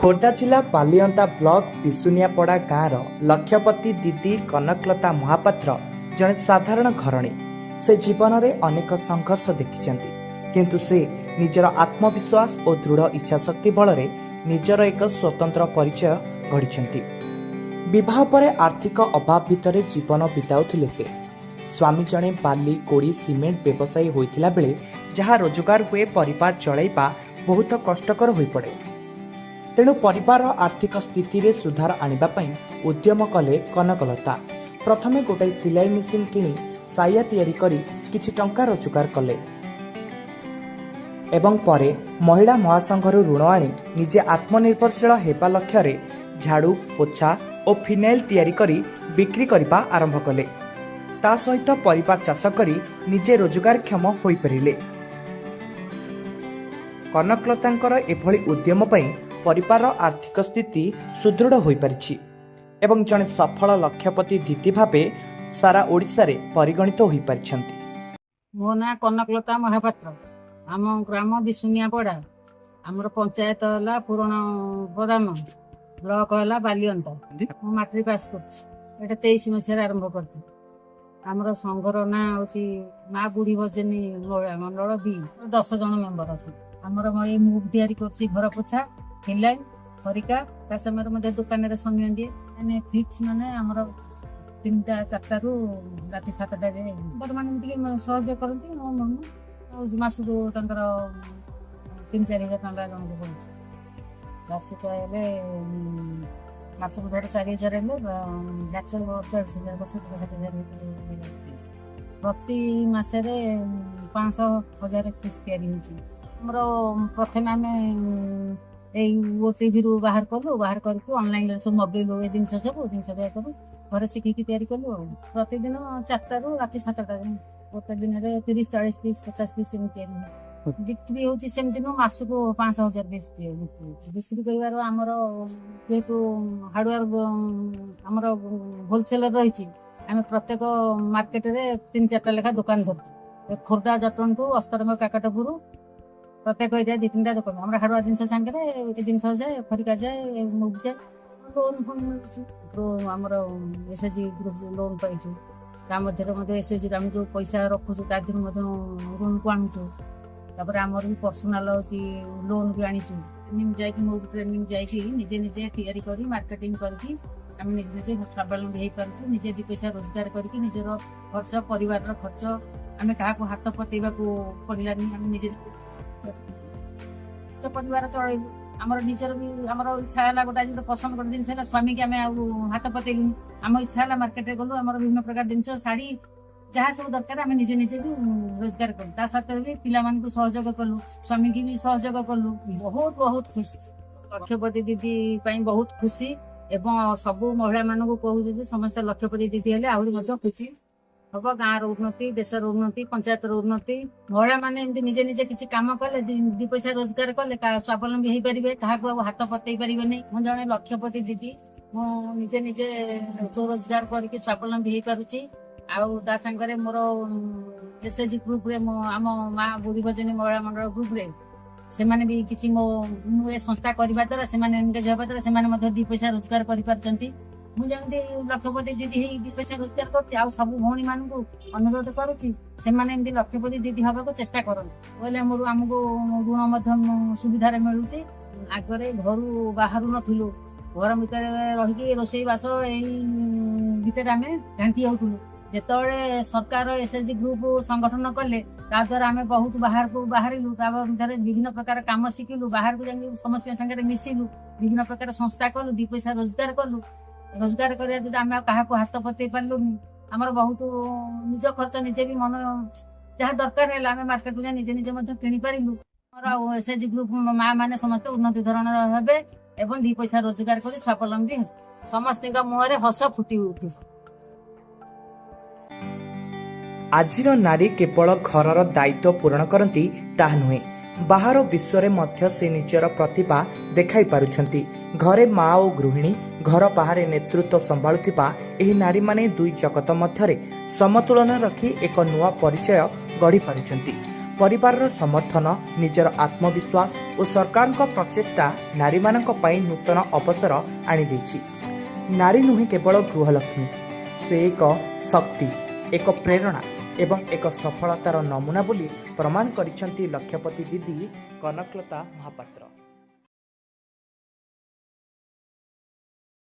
खोर्धा जिला बालिअंता ब्लॉक पिसुनियापड़ा गाँव लक्षपति दीदी कनकलता महापात्र जड़े साधारण घरणी से जीवन में अनेक संघर्ष देखी किंतु से निजर आत्मविश्वास और दृढ़ इच्छाशक्ति बल निजर एक स्वतंत्र परिचय गढ़ी। विवाह पर आर्थिक अभाव भितर जीवन बिताउथिले से स्वामी जड़े बाली कोड़ी सीमेंट व्यवसायी होइथिला बेले जहाँ रोजगार हुए परिवार चलैबा बहुत कष्टकर हो पड़े। तेणु परिवार आर्थिक स्थिति रे सुधार आनिबा पई उद्यम कले कनकलता। प्रथमे गोटे सिलाई मेसिन किनी साया तैयारी करी किछि टंका रोजगार कले एवं परे महिला महासंघरु ऋण आनी निजे आत्मनिर्भरशील हेबा लक्ष्य रे झाड़ू पोछा और फिनाइल तैयारी करी बिक्री करबा आरंभ कले। ता सहित परिवार चाष करी निजे रोजगारक्षम होई परिले। कनकलतांकर एभली उद्यम पई परिवार आर्थिक स्थिति सुदृढ़ हो पारिछि एवं जड़े सफल लक्षपति दीदी भावे सारा ओडिशा रे परिगणित हो पारिछन्ति। मो ना कनकलता महापात्र, आम ग्राम बिसुनियापड़ा, आमर पंचायत है पुराण प्रधान, ब्लॉक है बालिअंता। मैट्रिक पास कर 23 मसीह आरंभ करती। आमर संघर ना हूँ माँ बुढ़ी भजनी महिला मंडल बी 10 जन मेम्बर अच्छे। आमर मुव तैयारी कर पोछा फिनाइल हरिका ता समय दुकान में समय दिए मैंने फिक्स माने आमर 3टा 4टा राति 7टा मैंने सहयोग करती मो मन मसक 3-4 हजार टका जन को वार्षिक मसक धर 4 हजार है 40,000 वर्ष 60,000 प्रति मसरे 500,000 पीस तैयारी प्रथम आम टीवी रू बाहर कलु बाहर करके ऑनलाइन सब मोबाइल जिन सब जिन करूँ घर शिखिकी तैयारी कलु। प्रतिदिन 4टा राति 7टा गोटे दिन में 30-40 पीस 50 पीस तैयारी बिक्री होमती मसक 500,000 पीस बिक्री कर जेहेतु हार्डवेयर होलसेलर रही आम प्रत्येक मार्केट में 3-4टा लेखा दुकान धरु। खोर्धा जटन टू अस्तरंग काकटपुर प्रत्येक एरिया 2-3टा दुकान हमारे हार्डवेयर जिन सागे जिन जाए फरिका जाए मुग जाए लोन फोन आमर एसएचजी ग्रुप लोन पाइचु ता मध्य एसएचजी आम जो पैसा रखुचु ता ऋण को आणुचु तापर आमर भी पर्सनाल लोन भी आनीचु ट्रेनिंग जाकि मुग ट्रेनिंग जाकि निजे निजे तैयारी करी मार्केटिंग करके आम निजे निजे स्वावलम्बी हो पार्छु। निजे 2 पैसा रोजगार करके निजर खर्च परिवार खर्च आम क्या हाथ पतेवा पड़ानी आम निजे परिवार चलू। आमर निजर भी आमर इच्छा है गोटे जो पसंद गोटे जिन स्वामी की आम हाथ पतेलु आम इच्छा है मार्केट गलु आम विभिन्न प्रकार जिन शाढ़ी जहाँ सब दरकार आम निजे निजे भी रोजगार करूँ ता साथ भी पिला सहयोग कलु स्वामी की भी सहयोग कलु। बहुत बहुत खुशी लक्षपति दीदी बहुत खुशी एवं सबू महिला मानक कहूँ समस्त लक्षपति दीदी हेले आहरी खुशी हम गाँव उन्नति देशर उन्नति पंचायत उन्नति महिला माने निजे निजे किसी काम कले 2 पैसा रोजगार कले स्वावलम्बी हो पारे क्या हाथ पतई पारे नहीं। मुझे जड़े लक्षपति दीदी मुझे निजे स्वरोजगार करके स्वावलम्बी हो पारुची आ सांगे मोर एसएचजी ग्रुप रे आम माँ बुढ़ी भजनी महिला मंडल ग्रुप रे से माने भी किसी मो संस्था करने द्वारा से एनगेज होगा द्वारा से 2 पैसा रोजगार कर मुझे लक्षपति दीदी 2 पैसा रोजगार कर सब भौणी मान अनुरोध करुच्ची से लक्षपति दीदी हवा को चेष्टा करें मोर आमको ऋण सुविधा मिलूँ। आगे घर बाहर नुलु घर भर रही रोषे बास भितर आम घाटी होलु जिते सरकार एसएचजी ग्रुप संगठन कले द्वारा आम बहुत बाहर को बाहरिलु विभिन्न प्रकार काम शिखिलु बाहर को जाकि समस्त सागर मिसिलु विभिन्न प्रकार संस्था कलु 2 पैसा रोजगार कलु रोजगार करा आम क्या हाथ पतई पार्लुनि आमर बहुत निज खर्च निजे भी मन जहाँ दरकार है आम मार्केट को निजे निजे किणी पारू। एसएचजी ग्रुप माँ मैंने समस्त उन्नति धरण हे एवं 2 पैसा रोजगार कर स्वावलम्बी समस्त मुहर हस फुटी उठे। आजिर नारी केवल घरर दायित्व पूरण करती ताहा नुहे बाहर विश्व रे मध्य से निजर प्रतिभा देखाई पारुछंती। घरे माँ और गृहिणी घर बाहर नेतृत्व संभाळुथिबा एही नारी माने 2 जगत मध्यरे समतुलन रखी एक नुआ परिचय गढ़ी पारुछंती। परिवार समर्थन निजर आत्मविश्वास ଓ ସରକାରଙ୍କ ପ୍ରଚେଷ୍ଟା ନାରୀମାନଙ୍କ ପାଇଁ ନୂତନ ଅବସର ଆଣିଦେଇଛି। ନାରୀ ନୁହେଁ କେବଳ ଗୃହଲକ୍ଷ୍ମୀ, ସେ ଏକ ଶକ୍ତି, ଏକ ପ୍ରେରଣା ଏବଂ ଏକ ସଫଳତାର ନମୁନା ବୋଲି ପ୍ରମାଣ କରିଛନ୍ତି ଲକ୍ଷପତି ଦିଦି କନକଲତା ମହାପାତ୍ର।